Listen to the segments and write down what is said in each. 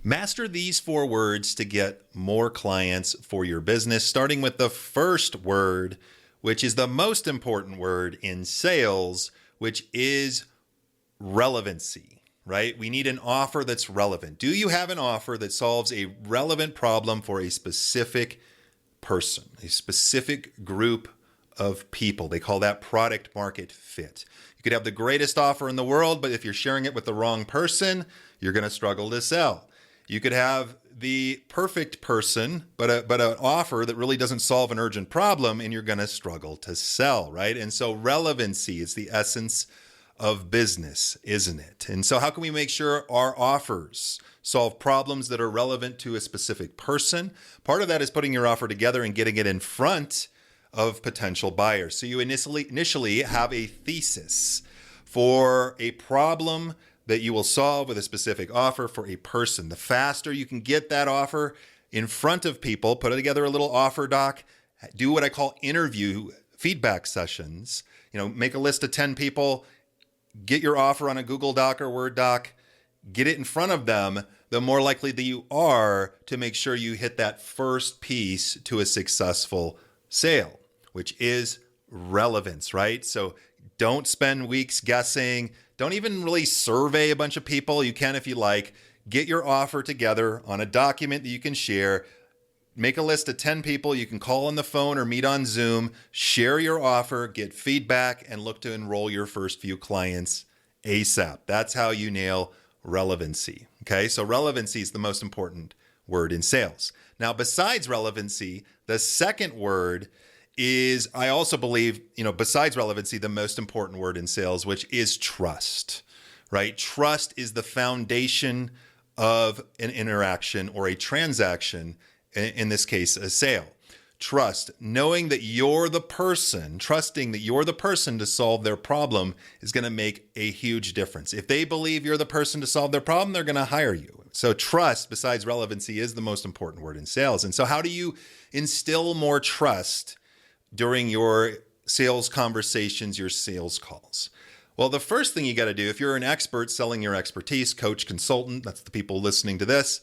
Master these 4 words to get more clients for your business, starting with the first word, which is the most important word in sales, which is relevancy, right? We need an offer that's relevant. Do you have an offer that solves a relevant problem for a specific person, a specific group of people? They call that product market fit. You could have the greatest offer in the world, but if you're sharing it with the wrong person, you're going to struggle to sell. You could have the perfect person, but an offer that really doesn't solve an urgent problem, and you're going to struggle to sell, right? And so relevancy is the essence of business, isn't it? And so how can we make sure our offers solve problems that are relevant to a specific person? Part of that is putting your offer together and getting it in front of potential buyers. So you initially have a thesis for a problem that you will solve with a specific offer for a person. The faster you can get that offer in front of people, put together a little offer doc, do what I call interview feedback sessions, make a list of 10 people, get your offer on a Google Doc or Word doc, get it in front of them, the more likely that you are to make sure you hit that first piece to a successful sale, which is relevance, right? So don't spend weeks guessing. Don't even really survey a bunch of people. You can if you like. Get your offer together on a document that you can share. Make a list of 10 people you can call on the phone or meet on Zoom. Share your offer, get feedback, and look to enroll your first few clients ASAP. That's how you nail relevancy. Okay, so relevancy is the most important word in sales. Now, besides relevancy, the second word is, I also believe, besides relevancy, the most important word in sales, which is trust, right? Trust is the foundation of an interaction or a transaction, in this case, a sale. Trust, knowing that you're the person, trusting that you're the person to solve their problem is going to make a huge difference. If they believe you're the person to solve their problem, they're going to hire you. So trust, besides relevancy, is the most important word in sales. And so how do you instill more trust during your sales conversations, your sales calls? Well, the first thing you got to do, if you're an expert selling your expertise, coach, consultant, that's the people listening to this,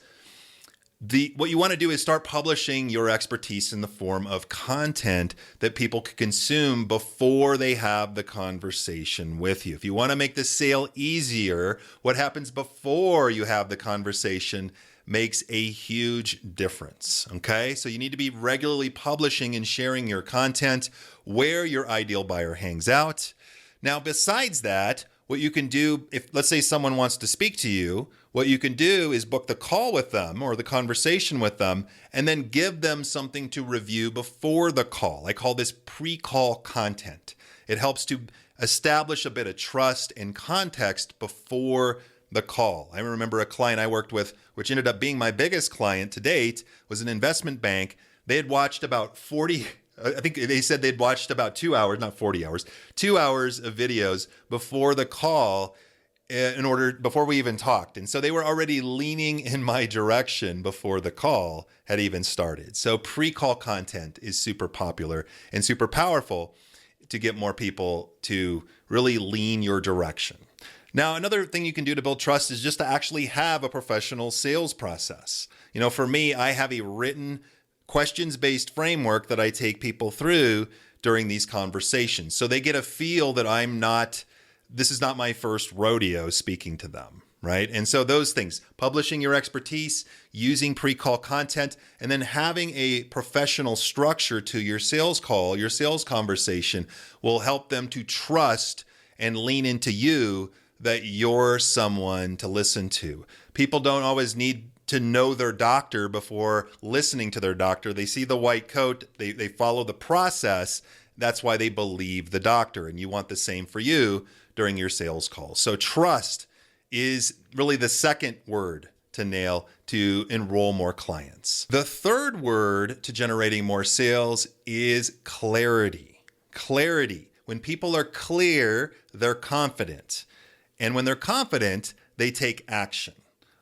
what you want to do is start publishing your expertise in the form of content that people can consume before they have the conversation with you. If you want to make the sale easier, what happens before you have the conversation makes a huge difference, okay? So you need to be regularly publishing and sharing your content where your ideal buyer hangs out. Now, besides that, what you can do, if let's say someone wants to speak to you, what you can do is book the call with them or the conversation with them and then give them something to review before the call. I call this pre-call content. It helps to establish a bit of trust and context before the call. I remember a client I worked with, which ended up being my biggest client to date, was an investment bank. They had watched about 40, I think they said they'd watched about 2 hours, not 40 hours, 2 hours of videos before the call before we even talked. And so they were already leaning in my direction before the call had even started. So pre-call content is super popular and super powerful to get more people to really lean your direction. Now, another thing you can do to build trust is just to actually have a professional sales process. For me, I have a written questions-based framework that I take people through during these conversations. So they get a feel that this is not my first rodeo speaking to them, right? And so those things, publishing your expertise, using pre-call content, and then having a professional structure to your sales call, your sales conversation will help them to trust and lean into you that you're someone to listen to. People don't always need to know their doctor before listening to their doctor. They see the white coat, they follow the process. That's why they believe the doctor. And you want the same for you during your sales call. So trust is really the second word to nail to enroll more clients. The third word to generating more sales is clarity. Clarity. When people are clear, they're confident. And when they're confident, they take action.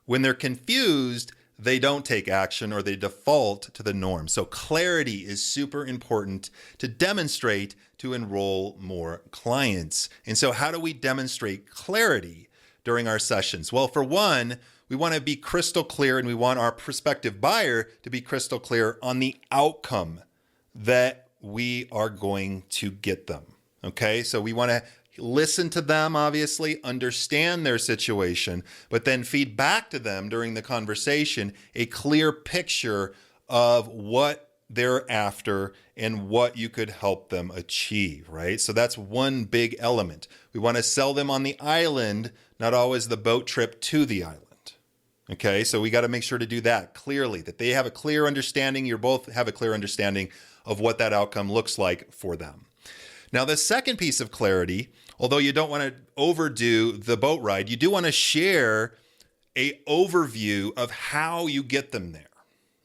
When they're confused, they don't take action or they default to the norm. So clarity is super important to demonstrate to enroll more clients. And so how do we demonstrate clarity during our sessions? Well, for one, we want to be crystal clear, and we want our prospective buyer to be crystal clear on the outcome that we are going to get them. Okay, so we want to listen to them, obviously, understand their situation, but then feed back to them during the conversation a clear picture of what they're after and what you could help them achieve, right? So that's one big element. We want to sell them on the island, not always the boat trip to the island. Okay, so we got to make sure to do that clearly, that they have a clear understanding, you both have a clear understanding of what that outcome looks like for them. Now, the second piece of clarity, although you don't want to overdo the boat ride, you do want to share an overview of how you get them there.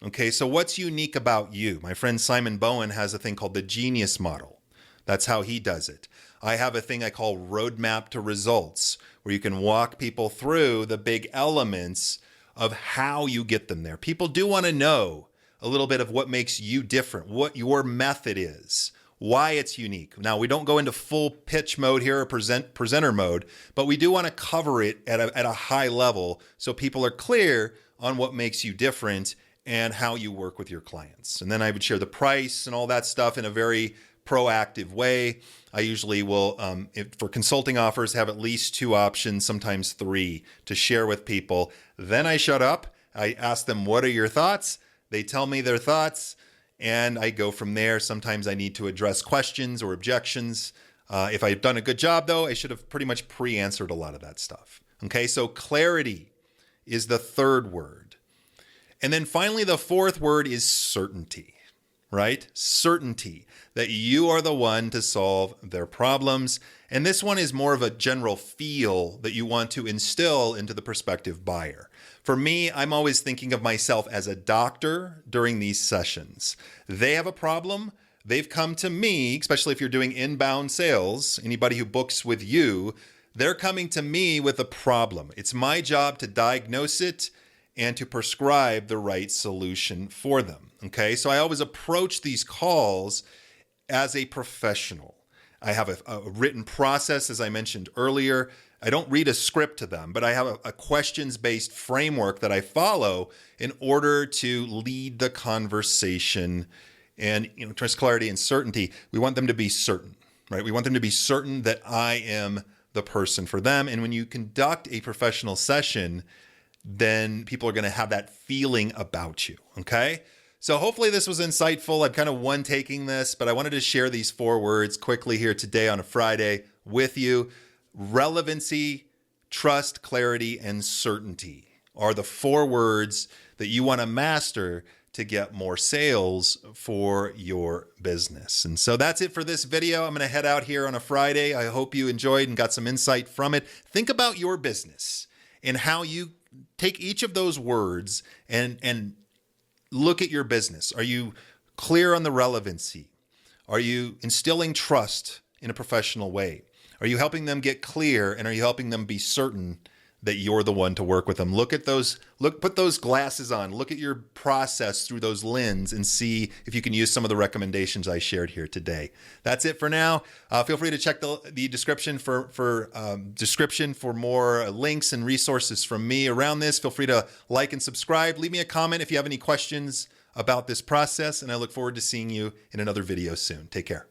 Okay, so what's unique about you? My friend Simon Bowen has a thing called the Genius Model. That's how he does it. I have a thing I call Roadmap to Results, where you can walk people through the big elements of how you get them there. People do want to know a little bit of what makes you different, what your method is, why it's unique. Now, we don't go into full pitch mode here or presenter mode, but we do want to cover it at a high level so people are clear on what makes you different and how you work with your clients. And then I would share the price and all that stuff in a very proactive way. I usually will, for consulting offers, have at least 2 options, sometimes 3, to share with people. Then I shut up. I ask them, what are your thoughts? They tell me their thoughts, and I go from there. Sometimes I need to address questions or objections. If I've done a good job, though, I should have pretty much pre-answered a lot of that stuff. Okay, so clarity is the third word. And then finally, the fourth word is certainty, right? Certainty that you are the one to solve their problems. And this one is more of a general feel that you want to instill into the prospective buyer. For me, I'm always thinking of myself as a doctor during these sessions. They have a problem. They've come to me, especially if you're doing inbound sales, anybody who books with you, they're coming to me with a problem. It's my job to diagnose it and to prescribe the right solution for them. Okay, so I always approach these calls as a professional. I have a written process, as I mentioned earlier. I don't read a script to them, but I have a questions-based framework that I follow in order to lead the conversation. And, trust, clarity, and certainty, we want them to be certain, right? We want them to be certain that I am the person for them. And when you conduct a professional session, then people are going to have that feeling about you, okay? So hopefully this was insightful. I'm kind of one-taking this, but I wanted to share these 4 words quickly here today on a Friday with you. Relevancy, trust, clarity, and certainty are the 4 words that you want to master to get more sales for your business. And so that's it for this video. I'm going to head out here on a Friday. I hope you enjoyed and got some insight from it. Think about your business and how you take each of those words and look at your business. Are you clear on the relevancy? Are you instilling trust in a professional way? Are you helping them get clear, and are you helping them be certain that you're the one to work with them? Put those glasses on, look at your process through those lenses and see if you can use some of the recommendations I shared here today. That's it for now. Feel free to check the description for more links and resources from me around this. Feel free to like and subscribe. Leave me a comment if you have any questions about this process, and I look forward to seeing you in another video soon. Take care.